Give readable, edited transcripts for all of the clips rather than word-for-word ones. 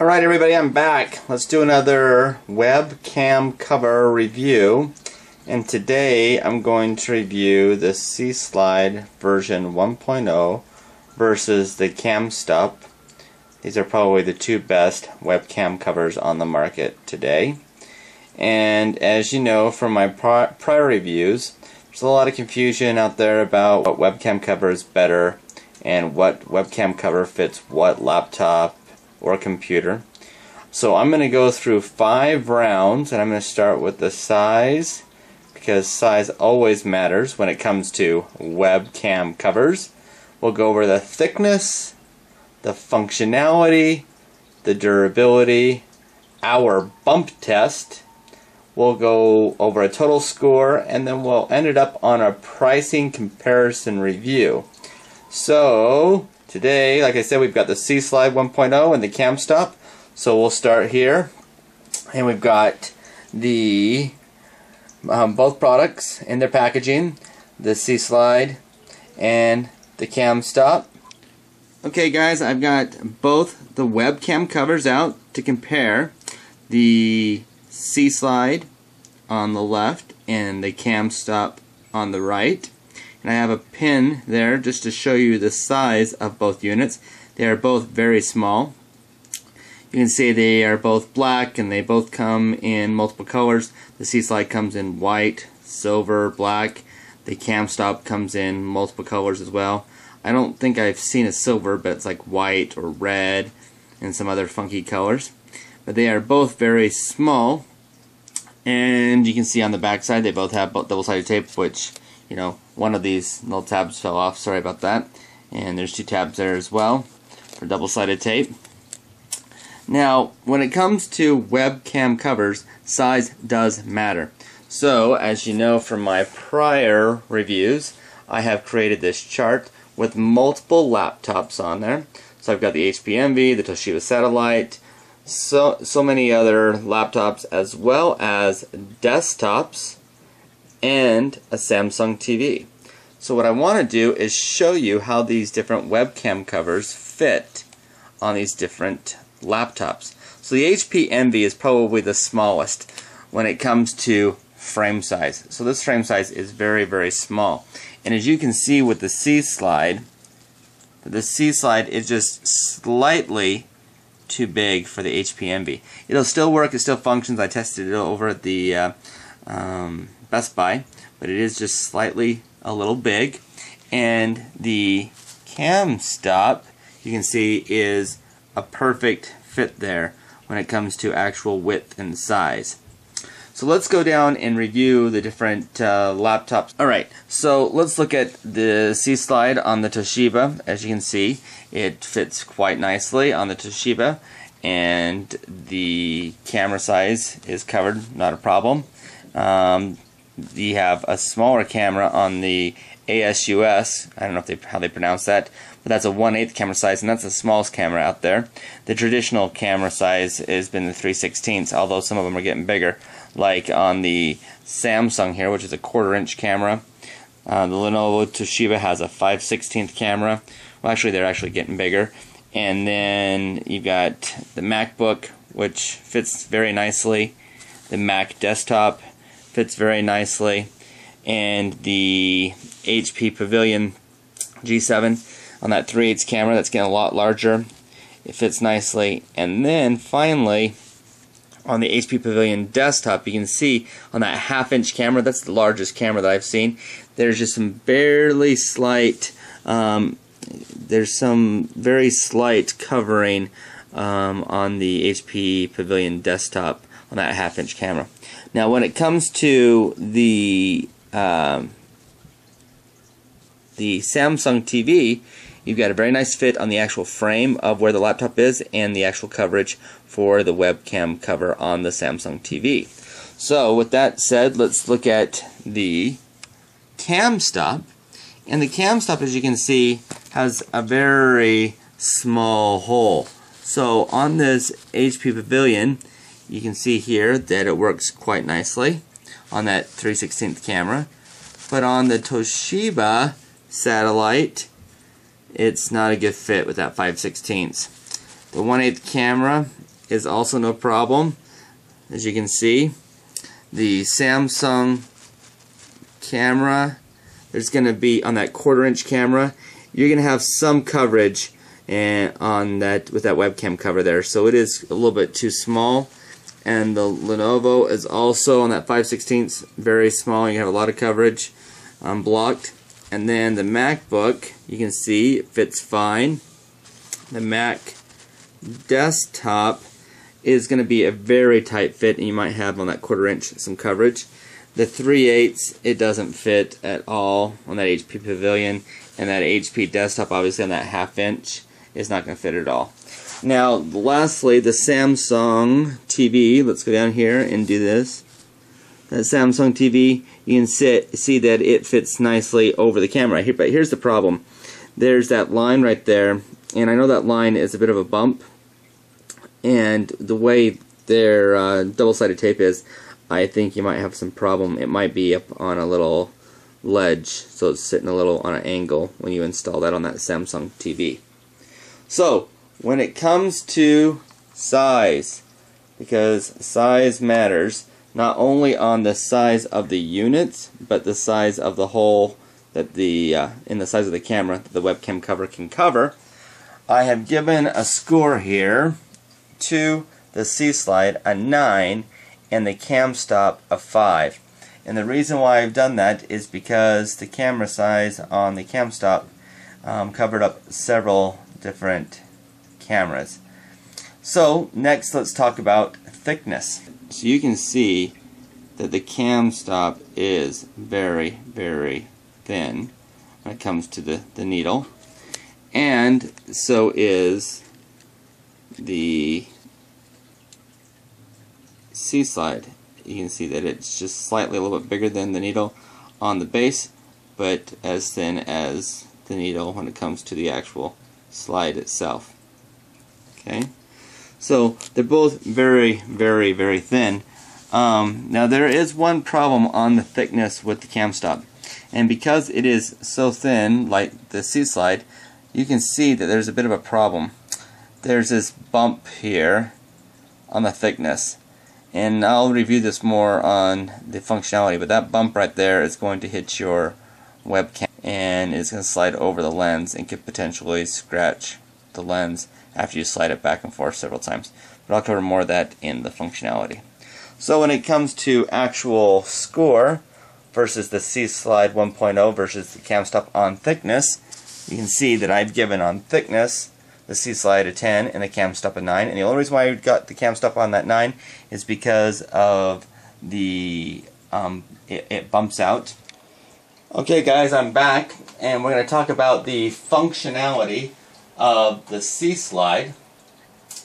Alright everybody, I'm back. Let's do another webcam cover review. And today I'm going to review the C-Slide version 1.0 versus the CAMSTOP. These are probably the two best webcam covers on the market today. And as you know from my prior reviews, there's a lot of confusion out there about what webcam cover is better and what webcam cover fits what laptop or computer. So I'm going to go through 5 rounds, and I'm going to start with the size, because size always matters when it comes to webcam covers. We'll go over the thickness, the functionality, the durability, our bump test. We'll go over a total score, and then we'll end it up on a pricing comparison review. So today, like I said, we've got the C-Slide 1.0 and the CAMSTOP. So we'll start here, and we've got the both products in their packaging, the C-Slide and the CAMSTOP. Okay guys, I've got both the webcam covers out to compare, the C-Slide on the left and the CAMSTOP on the right. And I have a pin there just to show you the size of both units. They are both very small. You can see they are both black and they both come in multiple colors. The C-Slide comes in white, silver, black. The CAMSTOP comes in multiple colors as well. I don't think I've seen a silver, but it's like white or red and some other funky colors. But they are both very small, and you can see on the back side they both have double-sided tape, which, you know, one of these little tabs fell off, sorry about that. And there's 2 tabs there as well for double-sided tape. Now, when it comes to webcam covers, size does matter. So, as you know from my prior reviews, I have created this chart with multiple laptops on there. So I've got the HP Envy, the Toshiba Satellite, so many other laptops, as well as desktops and a Samsung TV. So what I want to do is show you how these different webcam covers fit on these different laptops. So the HP Envy is probably the smallest when it comes to frame size. So this frame size is very, very small. And as you can see with the C-Slide is just slightly too big for the HP Envy. It'll still work, it still functions. I tested it over at the Best Buy, but it is just slightly a little big. And the CAMSTOP, you can see, is a perfect fit there when it comes to actual width and size. So let's go down and review the different laptops. Alright, so let's look at the C-Slide on the Toshiba. As you can see, it fits quite nicely on the Toshiba, and the camera size is covered, not a problem. You have a smaller camera on the ASUS, I don't know how they pronounce that, but that's a 1/8 camera size, and that's the smallest camera out there. The traditional camera size has been the 3/16, although some of them are getting bigger, like on the Samsung here, which is a 1/4-inch camera. The Lenovo Toshiba has a 5/16 camera. Well, actually, they're actually getting bigger. And then you've got the MacBook, which fits very nicely. The Mac desktop fits very nicely. And the HP Pavilion G7 on that 3/8 camera, that's getting a lot larger. It fits nicely. And then finally, on the HP Pavilion desktop, you can see on that 1/2-inch camera, that's the largest camera that I've seen, there's just some barely slight, there's some very slight covering on the HP Pavilion desktop on that 1/2-inch camera. Now when it comes to the Samsung TV, you've got a very nice fit on the actual frame of where the laptop is and the actual coverage for the webcam cover on the Samsung TV. So with that said, let's look at the CAMSTOP. And the CAMSTOP, as you can see, has a very small hole. So on this HP Pavilion, you can see here that it works quite nicely on that 3/16 camera. But on the Toshiba Satellite, it's not a good fit with that 5/16. The 1/8 camera is also no problem. As you can see, the Samsung camera, there's going to be on that 1/4 inch camera, you're going to have some coverage and on that with that webcam cover there, so it is a little bit too small. And the Lenovo is also on that 5/16, very small. You have a lot of coverage blocked. And then the MacBook, you can see it fits fine. The Mac desktop is going to be a very tight fit, and you might have on that 1/4 inch some coverage. The 3/8, it doesn't fit at all on that HP Pavilion, and that HP desktop, obviously on that 1/2 inch, is not going to fit at all. Now, lastly, the Samsung TV. Let's go down here and do this. That Samsung TV, you can see that it fits nicely over the camera. But here's the problem. There's that line right there, and I know that line is a bit of a bump, and the way their double-sided tape is, I think you might have some problem. It might be up on a little ledge, so it's sitting a little on an angle when you install that on that Samsung TV. So, when it comes to size, because size matters, not only on the size of the units, but the size of the hole that in the size of the camera that the webcam cover can cover, I have given a score here to the C-Slide a 9 and the CAMSTOP a 5. And the reason why I've done that is because the camera size on the CAMSTOP covered up several different cameras. So next, let's talk about thickness. So you can see that the CAMSTOP is very, very thin when it comes to the needle, and so is the C-Slide. You can see that it's just slightly a little bit bigger than the needle on the base, but as thin as the needle when it comes to the actual slide itself. Okay, so they're both very, very, very thin. Now there is one problem on the thickness with the CAMSTOP, and because it is so thin, like the C-Slide, you can see that there's a bit of a problem. There's this bump here on the thickness, and I'll review this more on the functionality, but that bump right there is going to hit your webcam, and it's going to slide over the lens and could potentially scratch the lens after you slide it back and forth several times. But I'll cover more of that in the functionality. So when it comes to actual score versus the C-Slide 1.0 versus the CAMSTOP on thickness, you can see that I've given on thickness the C-Slide a 10 and the CAMSTOP a 9. And the only reason why I got the CAMSTOP on that 9 is because of the it bumps out. Okay guys, I'm back, and we're going to talk about the functionality of the C-Slide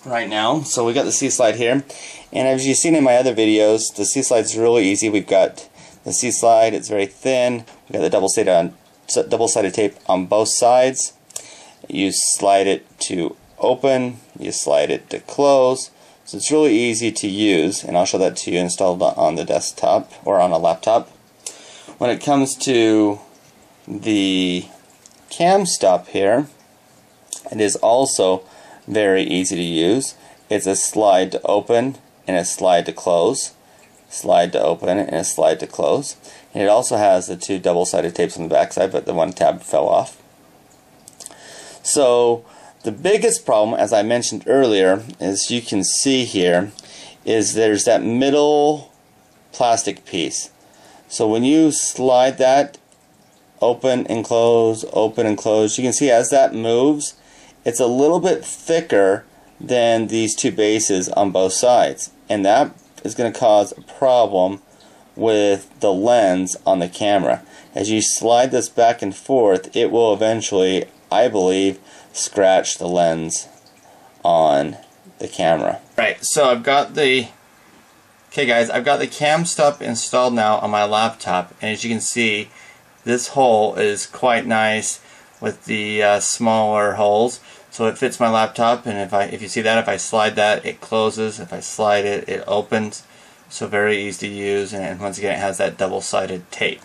right now. So we got the C-Slide here, and as you've seen in my other videos, the C-Slide is really easy. We've got the C-Slide, it's very thin. We've got the double-sided tape on both sides. You slide it to open, you slide it to close, so it's really easy to use, and I'll show that to you installed on the desktop or on a laptop. When it comes to the CAMSTOP here, it is also very easy to use. It's a slide to open and a slide to close, slide to open and a slide to close. And it also has the two double-sided tapes on the back side, but the one tab fell off. So the biggest problem, as I mentioned earlier, as you can see here, is there's that middle plastic piece. So when you slide that open and close, you can see as that moves, it's a little bit thicker than these two bases on both sides, and that is going to cause a problem with the lens on the camera. As you slide this back and forth, it will eventually, I believe, scratch the lens on the camera. Right, so I've got the CAMSTOP installed now on my laptop, and as you can see, this hole is quite nice with the smaller holes, so it fits my laptop. And if you see that, if I slide that, it closes. If I slide it, it opens. So very easy to use, and once again, it has that double-sided tape.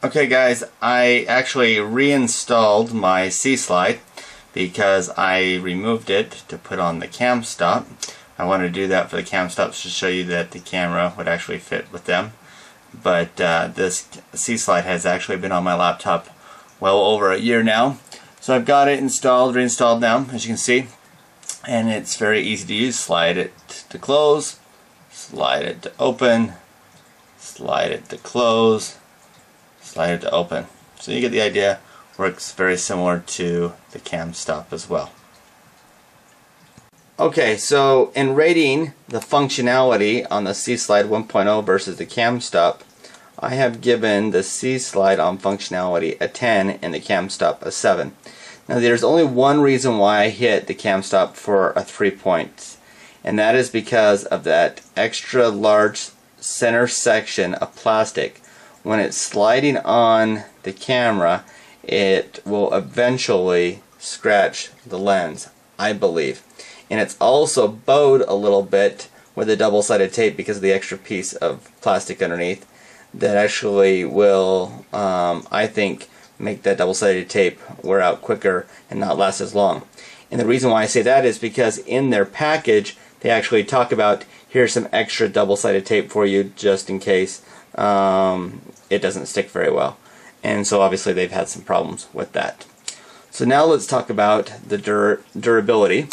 Okay guys, I actually reinstalled my C-Slide because I removed it to put on the CAMSTOP. I wanted to do that for the CAMSTOPs to show you that the camera would actually fit with them. But this C-Slide has actually been on my laptop well over a year now. So I've got it installed, reinstalled now, as you can see. And it's very easy to use. Slide it to close, slide it to open, slide it to close, slide it to open. So you get the idea. Works very similar to the CAMSTOP as well. Okay, so in rating the functionality on the C-Slide 1.0 versus the CAMSTOP, I have given the C-Slide on functionality a 10 and the CAMSTOP a 7. Now there's only one reason why I hit the CAMSTOP for a 3 points, and that is because of that extra large center section of plastic. When it's sliding on the camera, it will eventually scratch the lens, I believe. And it's also bowed a little bit with a double-sided tape because of the extra piece of plastic underneath that actually will, I think, make that double-sided tape wear out quicker and not last as long. And the reason why I say that is because in their package they actually talk about, here's some extra double-sided tape for you just in case it doesn't stick very well. And so obviously they've had some problems with that. So now let's talk about the durability.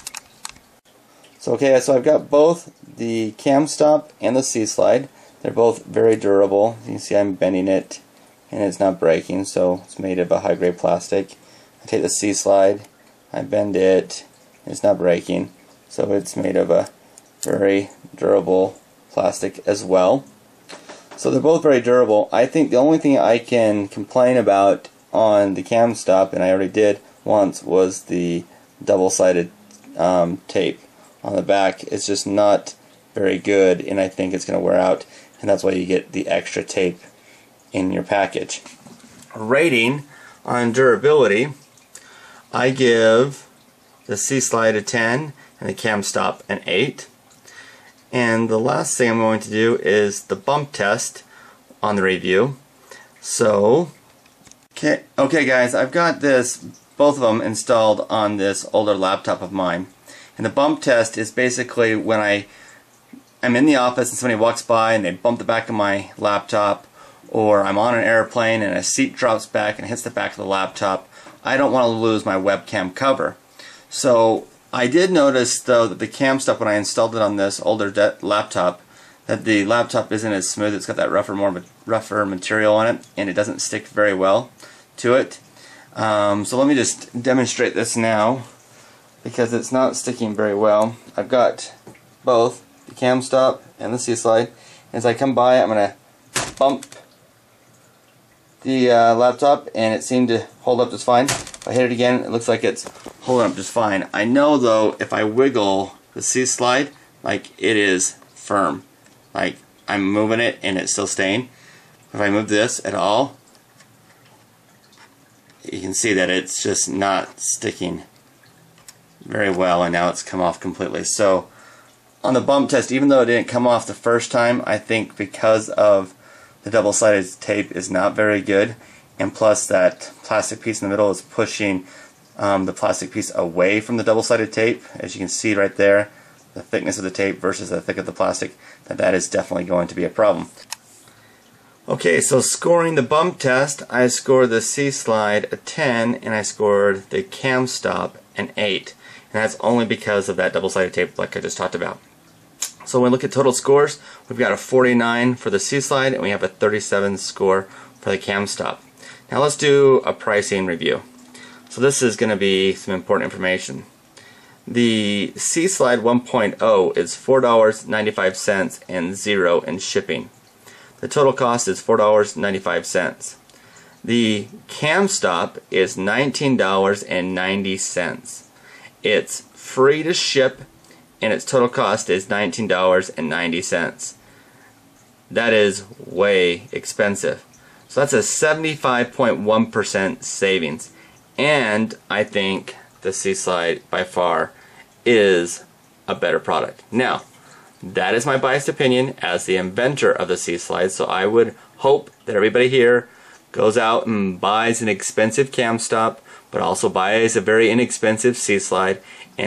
So I've got both the CAMSTOP and the C-Slide. They're both very durable. You can see I'm bending it and it's not breaking, so it's made of a high-grade plastic. I take the C-Slide, I bend it, it's not breaking, so it's made of a very durable plastic as well. So they're both very durable. I think the only thing I can complain about on the CAMSTOP, and I already did once, was the double-sided tape on the back. It's just not very good, and I think it's going to wear out, and that's why you get the extra tape in your package. Rating on durability, I give the C-Slide a 10 and the CAMSTOP an 8. And the last thing I'm going to do is the bump test on the review. So, okay guys, I've got both of them installed on this older laptop of mine. And the bump test is basically when I'm in the office and somebody walks by and they bump the back of my laptop, or I'm on an airplane and a seat drops back and hits the back of the laptop. I don't want to lose my webcam cover. So I did notice though that the CAMSTOP, when I installed it on this older laptop, that the laptop isn't as smooth. It's got that rougher material on it, and it doesn't stick very well to it. So let me just demonstrate this now, because it's not sticking very well. I've got both the CAMSTOP and the C-Slide. As I come by, I'm going to bump the laptop, and it seemed to hold up just fine. If I hit it again, it looks like it's holding up just fine. I know though, if I wiggle the C-Slide, like, it is firm. Like, I'm moving it and it's still staying. If I move this at all, you can see that it's just not sticking very well, and now it's come off completely. So on the bump test, even though it didn't come off the first time, I think because of the double-sided tape is not very good, and plus that plastic piece in the middle is pushing the plastic piece away from the double-sided tape. As you can see right there, the thickness of the tape versus the thick of the plastic, that is definitely going to be a problem. Okay, so scoring the bump test, I scored the C-Slide a 10 and I scored the CAMSTOP an 8. And that's only because of that double-sided tape like I just talked about. So when we look at total scores, we've got a 49 for the C-Slide and we have a 37 score for the CAMSTOP. Now let's do a pricing review. So this is going to be some important information. The C-Slide 1.0 is $4.95 and 0 in shipping. The total cost is $4.95. The CAMSTOP is $19.90. It's free to ship, and its total cost is $19.90. That is way expensive. So that's a 75.1% savings. And I think the C-Slide by far is a better product. Now, that is my biased opinion as the inventor of the C-Slide, so I would hope that everybody here goes out and buys an expensive CAMSTOP but also buys a very inexpensive C-slide